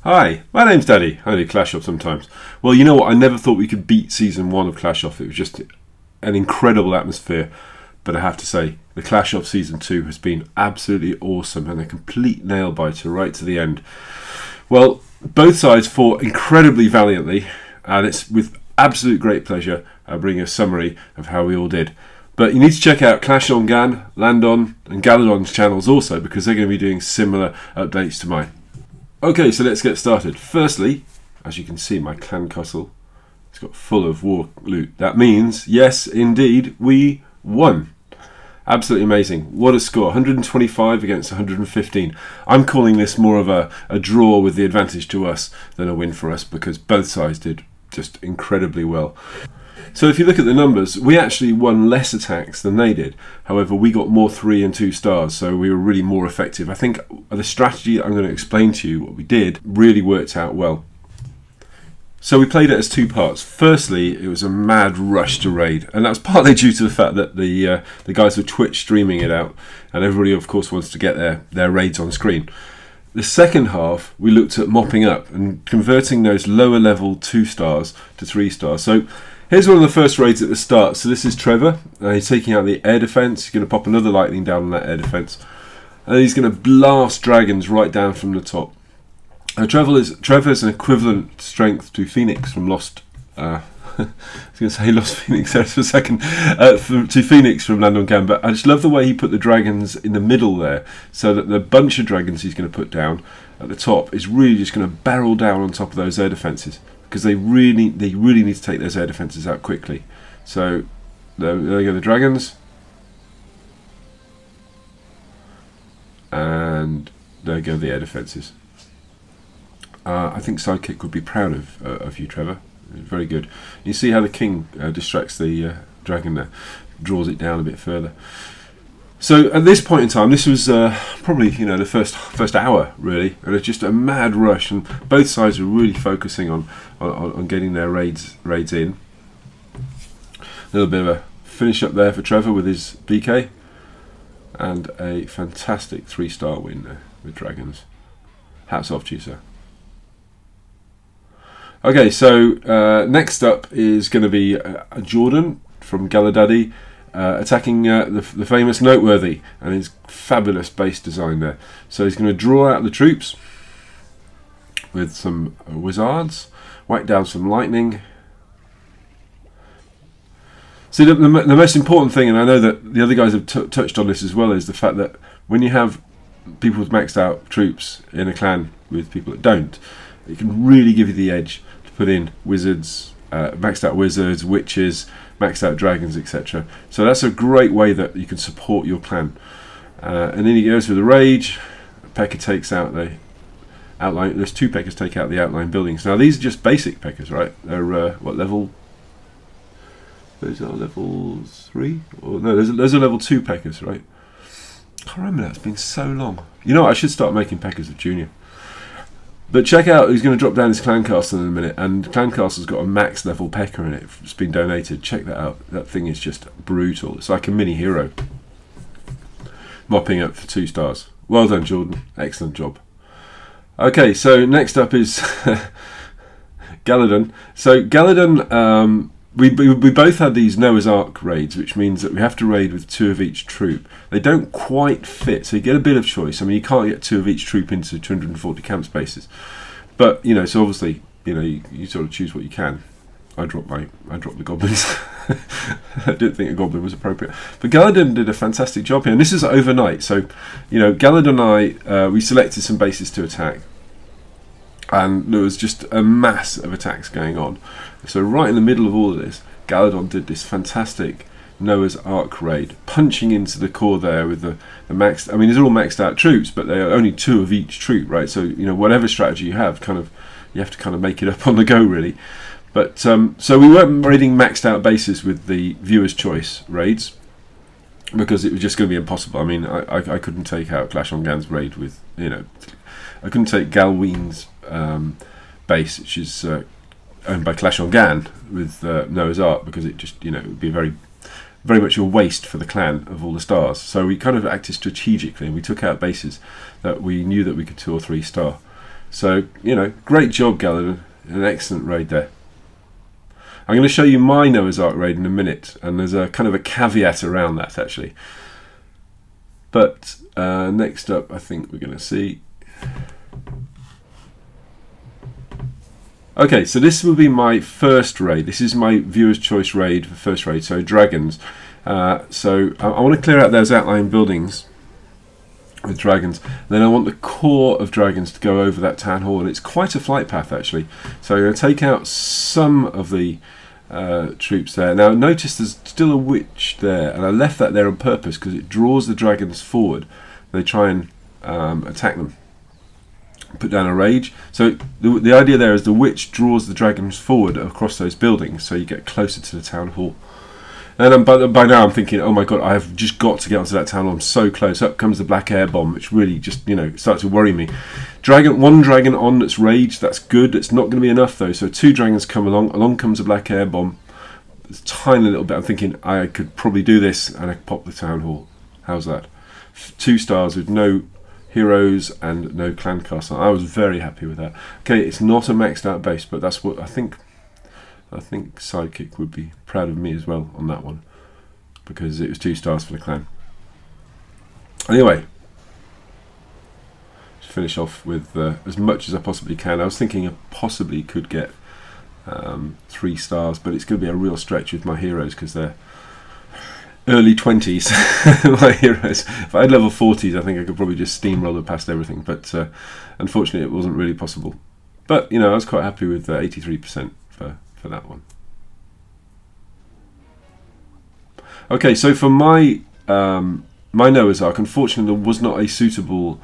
Hi, my name's Daddy. I do Clashoff sometimes. Well, you know what? I never thought we could beat Season 1 of Clashoff. It was just an incredible atmosphere. But I have to say, the Clashoff Season 2 has been absolutely awesome and a complete nail-biter right to the end. Well, both sides fought incredibly valiantly, and it's with absolute great pleasure I bring a summary of how we all did. But you need to check out Clash on Gan, Landon and Galadon's channels also, because they're going to be doing similar updates to mine. Okay, so let's get started. Firstly, as you can see, my clan castle has got full of war loot. That means, yes, indeed, we won. Absolutely amazing. What a score. 125 against 115. I'm calling this more of a draw with the advantage to us than a win for us, because both sides did just incredibly well. So if you look at the numbers, we actually won less attacks than they did. However, we got more 3 and 2 stars, so we were really more effective. I think the strategy I'm going to explain to you, what we did, really worked out well. So we played it as two parts. Firstly, it was a mad rush to raid, and that was partly due to the fact that the guys were Twitch streaming it out, and everybody, of course, wants to get their raids on screen. The second half, we looked at mopping up and converting those lower level 2 stars to 3 stars. So here's one of the first raids at the start. So this is Trevor. He's taking out the air defense. He's going to pop another lightning down on that air defense, and he's going to blast dragons right down from the top. Trevor's an equivalent strength to Phoenix from Lost. I was going to say Lost Phoenix there for a second. To Phoenix from Land on Gan, but I just love the way he put the dragons in the middle there, so that the bunch of dragons he's going to put down at the top is really just going to barrel down on top of those air defences, because they really need to take those air defences out quickly. So there go the dragons, and there go the air defences. I think Sidekick would be proud of you, Trevor. Very good. You see how the king distracts the dragon there, draws it down a bit further. So at this point in time, this was probably the first hour really, and it's just a mad rush, and both sides were really focusing on getting their raids in. A little bit of a finish up there for Trevor with his BK, and a fantastic 3-star win there with dragons. Hats off to you, sir. Okay, so next up is going to be Jordan from Galadaddy attacking the famous Noteworthy and his fabulous base design there. So he's going to draw out the troops with some wizards, whack down some lightning. See, the most important thing, and I know that the other guys have touched on this as well, is the fact that when you have people with maxed out troops in a clan with people that don't, it can really give you the edge to put in wizards, maxed out wizards, witches, maxed out dragons, etc. So that's a great way that you can support your clan. And then he goes with the rage. Pekka takes out the outline. There's 2 Pekkas take out the outline buildings. Now these are just basic Pekkas, right? They're what level? Those are level 3? Or no, those are level 2 Pekkas, right? I can't remember that. It's been so long. You know what? I should start making Pekkas of Junior. But check out, he's going to drop down his clan castle in a minute, and clan castle's got a max level Pekka in it. It's been donated. Check that out. That thing is just brutal. It's like a mini hero. Mopping up for 2 stars. Well done, Jordan. Excellent job. Okay, so next up is Galadon. So Galadon, we both had these Noah's Ark raids, which means that we have to raid with 2 of each troop. They don't quite fit, so you get a bit of choice. I mean, you can't get 2 of each troop into 240 camp spaces, but so obviously you sort of choose what you can. I dropped the goblins. I didn't think a goblin was appropriate, but Galadon did a fantastic job here, and this is overnight. So Galadon and I we selected some bases to attack, and there was just a mass of attacks going on. So right in the middle of all of this, Galadon did this fantastic Noah's Ark raid, punching into the core there with the maxed. I mean, these are all maxed out troops, but they are only 2 of each troop, right? So whatever strategy you have, you have to kind of make it up on the go, really. But so we weren't raiding maxed out bases with the viewer's choice raids, because it was just going to be impossible. I mean, I couldn't take out Clash on Gan's raid with I couldn't take Galween's base, which is owned by Clash on Gan, with Noah's Ark, because it just it would be very much a waste for the clan of all the stars. So we kind of acted strategically, and we took out bases that we knew that we could 2 or 3 star. So, you know, great job, Galadon. An excellent raid there. I'm going to show you my Noah's Ark raid in a minute, and there's a kind of a caveat around that, actually. But next up, I think we're going to see... Okay, so this will be my first raid. This is my viewer's choice raid for first raid, so dragons. So I want to clear out those outlying buildings with dragons. Then I want the core of dragons to go over that town hall, and it's quite a flight path actually. So I'm going to take out some of the troops there. Now notice there's still a witch there, and I left that there on purpose because it draws the dragons forward. They try and attack them. Put down a rage. So the idea there is the witch draws the dragons forward across those buildings, so you get closer to the town hall. And by now I'm thinking, oh my god, I have just got to get onto that town hall. I'm so close. Up comes the black air bomb, which really just, you know, starts to worry me. One dragon on that's raged. That's good. It's not going to be enough though. So 2 dragons come along. Along comes a black air bomb. It's a tiny little bit. I'm thinking I could probably do this, and I could pop the town hall. How's that? 2 stars with no heroes and no clan castle. I was very happy with that. Okay, it's not a maxed out base, but that's what I think Sidekick would be proud of me as well on that one, because it was 2 stars for the clan. Anyway, to finish off with as much as I possibly can. I was thinking I possibly could get 3 stars, but it's going to be a real stretch with my heroes because they're early 20s. My heroes. If I had level 40s, I think I could probably just steamroller past everything, but unfortunately it wasn't really possible. But you know, I was quite happy with 83% for that one. Okay, so for my my Noah's Ark, unfortunately there was not a suitable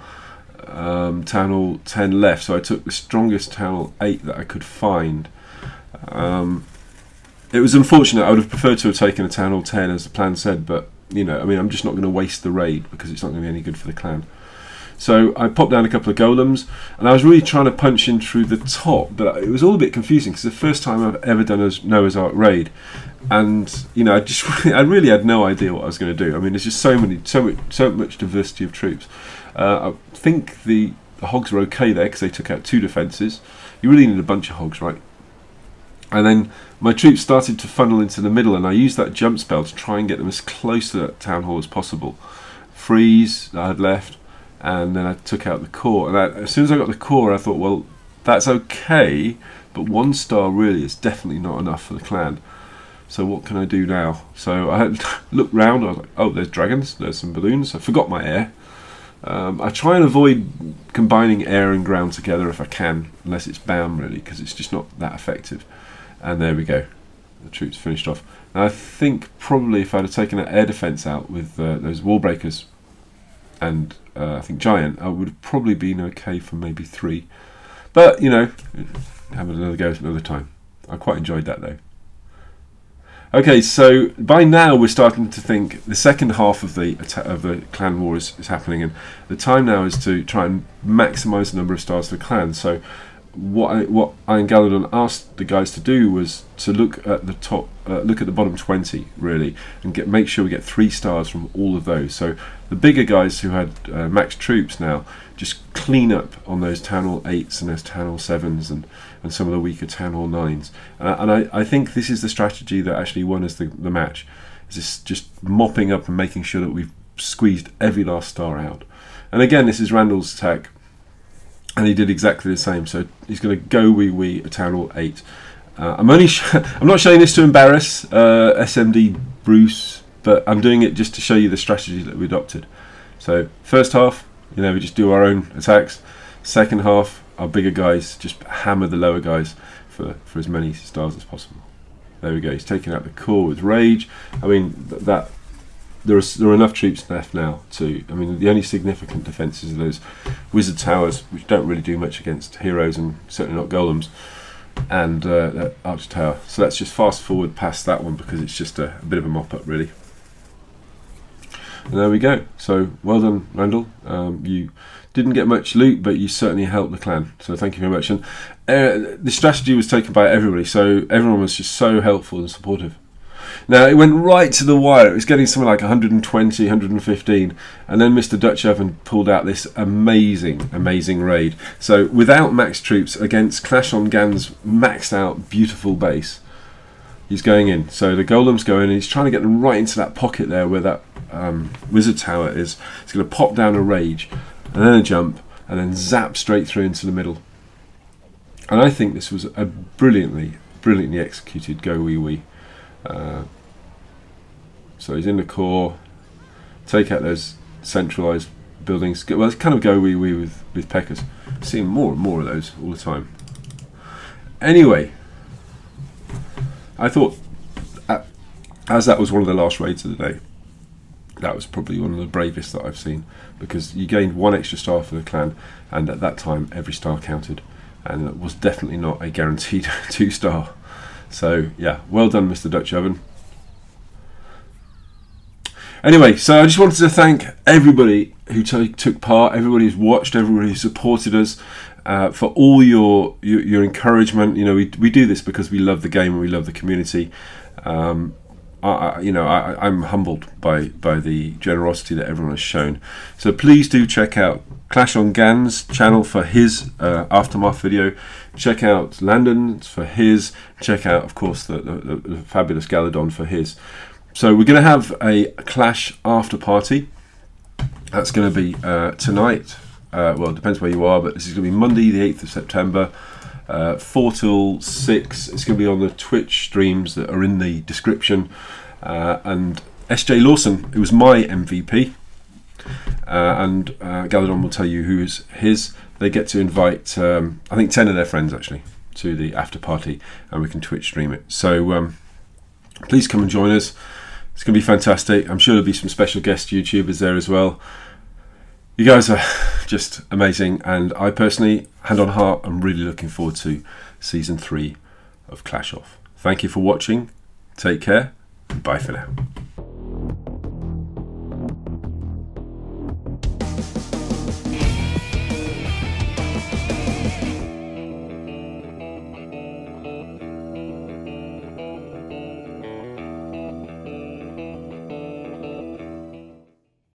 Town Hall 10 left, so I took the strongest Town Hall 8 that I could find. It was unfortunate. I would have preferred to have taken a Town Hall 10 as the plan said, but you know, I mean, I'm just not going to waste the raid because it's not going to be any good for the clan. So I popped down a couple of golems, and I was really trying to punch in through the top, but it was all a bit confusing because it's the first time I've ever done a Noah's Ark raid, and you know, I really had no idea what I was going to do. I mean, there's just so much diversity of troops. I think the hogs were okay there because they took out 2 defences. You really need a bunch of hogs, right? And then my troops started to funnel into the middle, and I used that jump spell to try and get them as close to that town hall as possible. Freeze that I had left, and then I took out the core. And as soon as I got the core, I thought, well, that's okay, but 1 star really is definitely not enough for the clan. So what can I do now? So I had looked round. I was like, oh, there's dragons, there's some balloons. I forgot my air. I try and avoid combining air and ground together if I can, unless it's BAM really, because it's just not that effective. And there we go, the troops finished off. Now I think probably if I'd have taken that air defence out with those wall breakers and I think giant, I would have probably been okay for maybe 3. But you know, have another go at another time. I quite enjoyed that though. Okay, so by now we're starting to think the second half of the clan war is happening, and the time now is to try and maximise the number of stars for the clan. So what I and Galadon asked the guys to do was to look at the top, look at the bottom 20 really, and make sure we get 3 stars from all of those. So the bigger guys who had max troops now just clean up on those Town Hall 8s and those Town Hall 7s and some of the weaker Town Hall 9s. And I think this is the strategy that actually won us the match. Is just mopping up and making sure that we've squeezed every last star out. And again, this is Randall's attack, and he did exactly the same. So he's going to go wee a Town Hall 8. I'm not showing this to embarrass SMD Bruce, but I'm doing it just to show you the strategy that we adopted. So first half, you know, we just do our own attacks. Second half, our bigger guys just hammer the lower guys for as many stars as possible. There we go. He's taking out the core with rage. I mean, there are enough troops left now to. I mean, the only significant defences are those wizard towers, which don't really do much against heroes and certainly not golems, and that archer tower. So let's just fast forward past that one because it's just a bit of a mop up really. And there we go. So well done, Randall. You didn't get much loot, but you certainly helped the clan. So thank you very much. And the strategy was taken by everybody, so everyone was just so helpful and supportive. Now, it went right to the wire. It was getting something like 120, 115. And then Mr. Dutch Oven pulled out this amazing, amazing raid. So, without max troops, against Clash on Gan's maxed out, beautiful base, he's going in. So, the Golem's going, and he's trying to get them right into that pocket there where that wizard tower is. He's going to pop down a rage, and then a jump, and then zap straight through into the middle. And I think this was a brilliantly executed go wee wee. So he's in the core, take out those centralised buildings. Well, it's kind of go wee wee with Peckers. Seeing more and more of those all the time. Anyway, I thought, as that was one of the last raids of the day, that was probably one of the bravest that I've seen, because you gained 1 extra star for the clan, and at that time every star counted, and it was definitely not a guaranteed 2-star. So yeah, well done, Mr. Dutch Oven. Anyway, so I just wanted to thank everybody who took part, everybody who's watched, everybody who supported us, for all your encouragement. You know, we do this because we love the game and we love the community. I'm humbled by the generosity that everyone has shown. So please do check out Clash on Gan's channel for his Aftermath video. Check out Landon's for his. Check out, of course, the fabulous Galadon for his. So we're going to have a Clash after party. That's going to be tonight. Well, it depends where you are, but this is going to be Monday the 8th of September, 4 till 6. It's going to be on the Twitch streams that are in the description. And SJ Lawson, who was my MVP, and Galadon will tell you who is his. They get to invite, I think, 10 of their friends actually to the after party, and we can Twitch stream it. So please come and join us. It's going to be fantastic. I'm sure there'll be some special guest YouTubers there as well. You guys are just amazing, and I personally, hand on heart, I'm really looking forward to Season 3 of Clashoff. Thank you for watching. Take care. Bye for now.